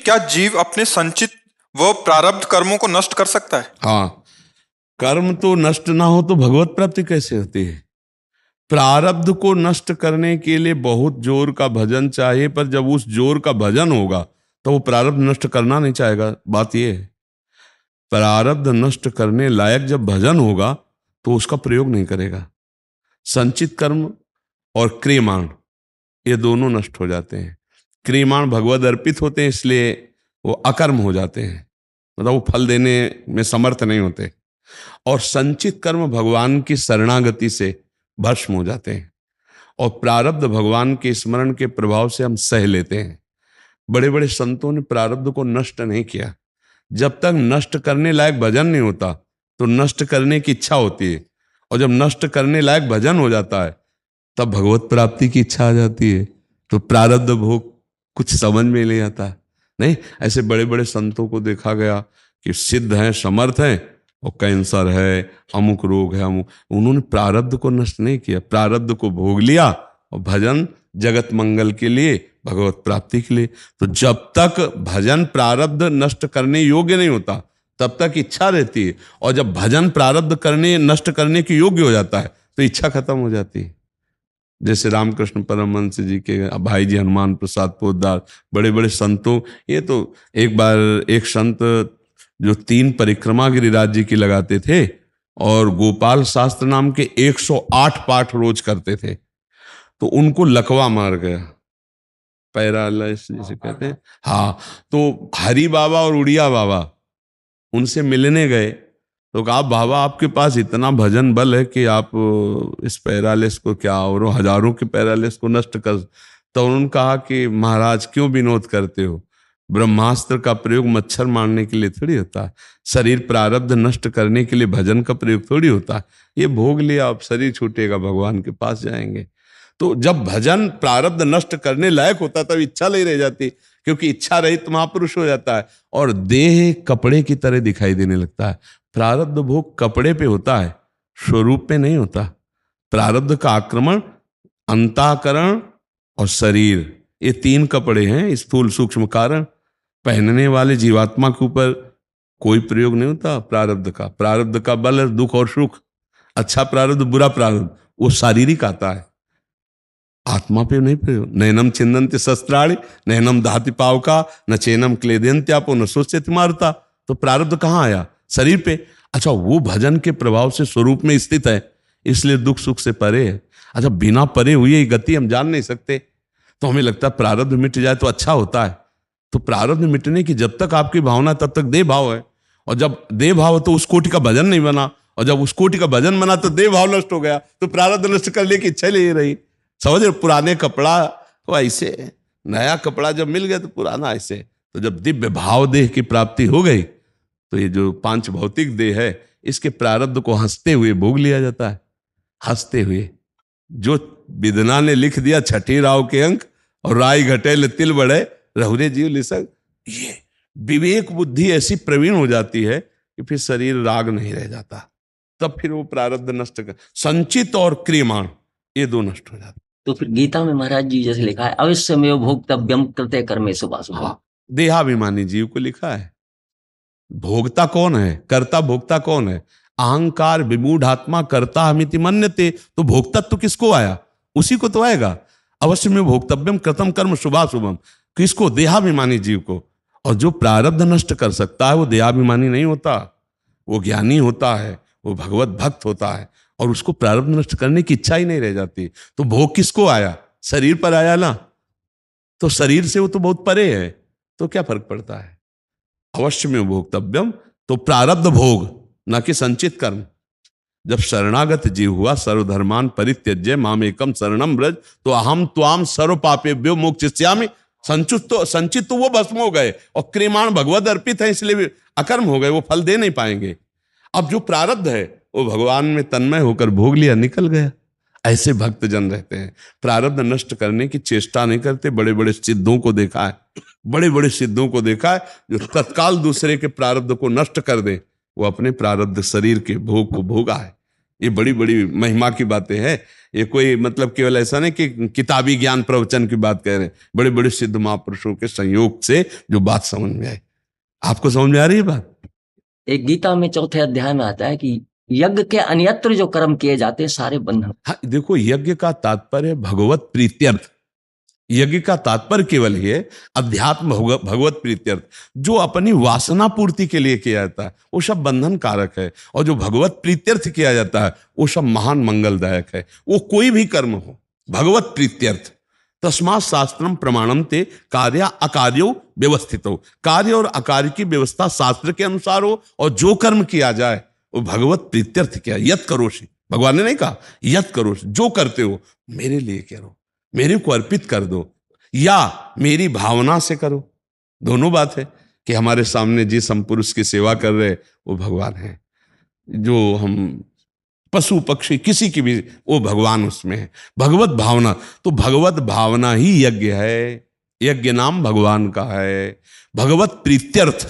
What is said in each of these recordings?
क्या जीव अपने संचित व प्रारब्ध कर्मों को नष्ट कर सकता है? हाँ, कर्म तो नष्ट ना हो तो भगवत प्राप्ति कैसे होती है? प्रारब्ध को नष्ट करने के लिए बहुत जोर का भजन चाहिए, पर जब उस जोर का भजन होगा तो वो प्रारब्ध नष्ट करना नहीं चाहेगा। बात ये है, प्रारब्ध नष्ट करने लायक जब भजन होगा तो उसका प्रयोग नहीं करेगा। संचित कर्म और क्रियमाण ये दोनों नष्ट हो जाते हैं। क्रियमाण भगवद अर्पित होते हैं, इसलिए वो अकर्म हो जाते हैं, मतलब वो फल देने में समर्थ नहीं होते। और संचित कर्म भगवान की शरणागति से भस्म हो जाते हैं, और प्रारब्ध भगवान के स्मरण के प्रभाव से हम सह लेते हैं। बड़े बड़े संतों ने प्रारब्ध को नष्ट नहीं किया। जब तक नष्ट करने लायक भजन नहीं होता तो नष्ट करने की इच्छा होती है, और जब नष्ट करने लायक भजन हो जाता है तब भगवत प्राप्ति की इच्छा आ जाती है। तो प्रारब्ध भोग कुछ समझ में नहीं आता। नहीं, ऐसे बड़े बड़े संतों को देखा गया कि सिद्ध हैं, समर्थ हैं, और कैंसर है, अमुक रोग है, अमुक, उन्होंने प्रारब्ध को नष्ट नहीं किया, प्रारब्ध को भोग लिया और भजन जगत मंगल के लिए, भगवत प्राप्ति के लिए। तो जब तक भजन प्रारब्ध नष्ट करने योग्य नहीं होता तब तक इच्छा रहती है, और जब भजन प्रारब्ध करने नष्ट करने के योग्य हो जाता है तो इच्छा खत्म हो जाती है। जैसे रामकृष्ण परमहंस जी के भाई जी हनुमान प्रसाद पोद्दार, बड़े बड़े संतों, ये तो एक बार एक संत जो 3 परिक्रमा गिरिराज जी की लगाते थे और गोपाल शास्त्र नाम के 108 पाठ रोज करते थे, तो उनको लकवा मार गया, पैरालाइसिस जिसे कहते हैं। हाँ, तो हरि बाबा और उड़िया बाबा उनसे मिलने गए तो कहा, बाबा आपके पास इतना भजन बल है कि आप इस पैरालिस को क्या और हजारों के पैरालिस को नष्ट कर। तो उन्होंने कहा कि महाराज क्यों विनोद करते हो, ब्रह्मास्त्र का प्रयोग मच्छर मारने के लिए थोड़ी होता है, शरीर प्रारब्ध नष्ट करने के लिए भजन का प्रयोग थोड़ी होता है। ये भोग लिया, अब शरीर छूटेगा, भगवान के पास जाएंगे। तो जब भजन प्रारब्ध नष्ट करने लायक होता तब इच्छा नहीं रह जाती, क्योंकि इच्छा रहित महापुरुष हो जाता है और देह कपड़े की तरह दिखाई देने लगता है। प्रारब्ध भोग कपड़े पे होता है, स्वरूप पे नहीं होता। प्रारब्ध का आक्रमण अंतःकरण और शरीर, ये 3 कपड़े हैं, स्थूल सूक्ष्म कारण। पहनने वाले जीवात्मा के ऊपर कोई प्रयोग नहीं होता प्रारब्ध का। प्रारब्ध का बल है दुख और सुख, अच्छा प्रारब्ध बुरा प्रारब्ध वो शारीरिक आता है, आत्मा पे नहीं प्रयोग। नैनम छिन्दन्ति शस्त्राणि नैनम दहति पावका न चैनम क्लेदयन्त्यापो न शोच्यति मारुता। तो प्रारब्ध कहाँ आया? शरीर पे। अच्छा, वो भजन के प्रभाव से स्वरूप में स्थित है, इसलिए दुख सुख से परे है। अच्छा, बिना परे हुई गति हम जान नहीं सकते, तो हमें लगता है प्रारब्ध मिट जाए तो अच्छा होता है। तो प्रारब्ध मिटने की जब तक आपकी भावना तब तक देह भाव है, और जब देह भाव है तो उस कोटि का भजन नहीं बना, और जब उस कोटि का भजन बना तो देह भाव नष्ट हो गया, तो प्रारब्ध नष्ट करने की इच्छा नहीं रही। समझ रहे? पुराने कपड़ा तो ऐसे, नया कपड़ा जब मिल गया तो पुराना ऐसे। तो जब दिव्य भाव देह की प्राप्ति हो गई तो ये जो 5 भौतिक देह है इसके प्रारब्ध को हंसते हुए भोग लिया जाता है। हंसते हुए, जो विदना ने लिख दिया 6ठी राव के अंक, और राय घटे तिल बढ़े रहुरे जीव लिसक, ये विवेक बुद्धि ऐसी प्रवीण हो जाती है कि फिर शरीर राग नहीं रह जाता, तब फिर वो प्रारब्ध नष्ट कर, संचित और क्रियमाण ये 2 नष्ट हो जाते। तो फिर गीता में महाराज जी जैसे लिखा है, अवश्यमेव भोक्तव्यम कृते कर्मे शुभाशुभम्। हाँ, देहाभिमानी जीव को लिखा है। भोक्ता कौन है? कर्ता भोक्ता कौन है? अहंकार विमूढ़ आत्मा कर्ता हमिति मन्यते। तो भोक्ता तो किसको आया? उसी को तो आएगा। अवश्य में भोक्तव्यम कृतम कर्म शुभाशुभम, किसको? देहाभिमानी जीव को। और जो प्रारब्ध नष्ट कर सकता है वो देहाभिमानी नहीं होता, वो ज्ञानी होता है, वो भगवत भक्त होता है, और उसको प्रारब्ध नष्ट करने की इच्छा ही नहीं रह जाती। तो भोग किसको आया? शरीर पर आया ना, तो शरीर से वो तो बहुत परे है, तो क्या फर्क पड़ता है? अवश्य में भोक्तव्यम, तो प्रारब्ध भोग न कि संचित कर्म। जब शरणागत जीव हुआ, सर्वधर्मान परित्यज्य माम एकम शरणम व्रज, तो अहम त्वाम सर्व पापेभ्यो मोक्षयिष्यामि। संचित तो वो भस्म हो गए, और क्रियमाण भगवद अर्पित है, इसलिए अकर्म हो गए, वो फल दे नहीं पाएंगे। अब जो प्रारब्ध है वो भगवान में तन्मय होकर भोग लिया, निकल गया। ऐसे भक्त जन रहते हैं, प्रारब्ध नष्ट करने की चेष्टा नहीं करते। बड़े बड़े सिद्धों को देखा है, बड़े बड़े सिद्धों को देखा है जो तत्काल दूसरे के प्रारब्ध को नष्ट कर दे, वो अपने प्रारब्ध शरीर के भोग को भोगा है। ये बड़ी बड़ी महिमा की बातें हैं। ये कोई मतलब केवल ऐसा नहीं कि किताबी ज्ञान प्रवचन की बात कह रहे हैं, बड़े बड़े सिद्ध महापुरुषों के संयोग से जो बात समझ में आई। आपको समझ में आ रही है बात? एक गीता में 4थे अध्याय में आता है कि यज्ञ के अन्यत्र जो कर्म किए जाते हैं सारे बंधन। हाँ, देखो, यज्ञ का तात्पर्य भगवत प्रीत्यर्थ। यज्ञ का तात्पर्य केवल ये अध्यात्म भगवत प्रीत्यर्थ, जो अपनी वासना पूर्ति के लिए किया जाता है वो सब बंधन कारक है, और जो भगवत प्रीत्यर्थ किया जाता है वो सब महान मंगलदायक है। वो कोई भी कर्म हो, भगवत प्रीत्यर्थ। तस्मात् शास्त्रम प्रमाणम ते कार्य अकार्यो व्यवस्थित हो। कार्य और अकार्य की व्यवस्था शास्त्र के अनुसार हो, और जो कर्म किया जाए वो भगवत प्रीत्यर्थ किया। यत करोषि, भगवान ने नहीं कहा यत करोषि, जो करते हो मेरे लिए करो, मेरे को अर्पित कर दो, या मेरी भावना से करो। दोनों बात है कि हमारे सामने जिस हम पुरुष की सेवा कर रहे वो भगवान है, जो हम पशु पक्षी किसी की भी, वो भगवान उसमें है। भगवत भावना, तो भगवत भावना ही यज्ञ है। यज्ञ नाम भगवान का है। भगवत प्रीत्यर्थ,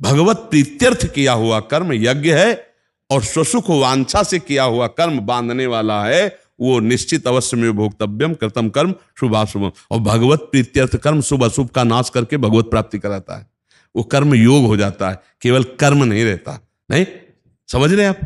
भगवत प्रीत्यर्थ किया हुआ कर्म यज्ञ है, और स्वसुख वांछा से किया हुआ कर्म बांधने वाला है, वो निश्चित अवश्य में भोक्तव्यम कृतम कर्म शुभाशुभम। और भगवत प्रीत्यर्थ कर्म शुभ अशुभ का नाश करके भगवत प्राप्ति कराता है। वो कर्म योग हो जाता है, केवल कर्म नहीं रहता। नहीं समझ रहे आप?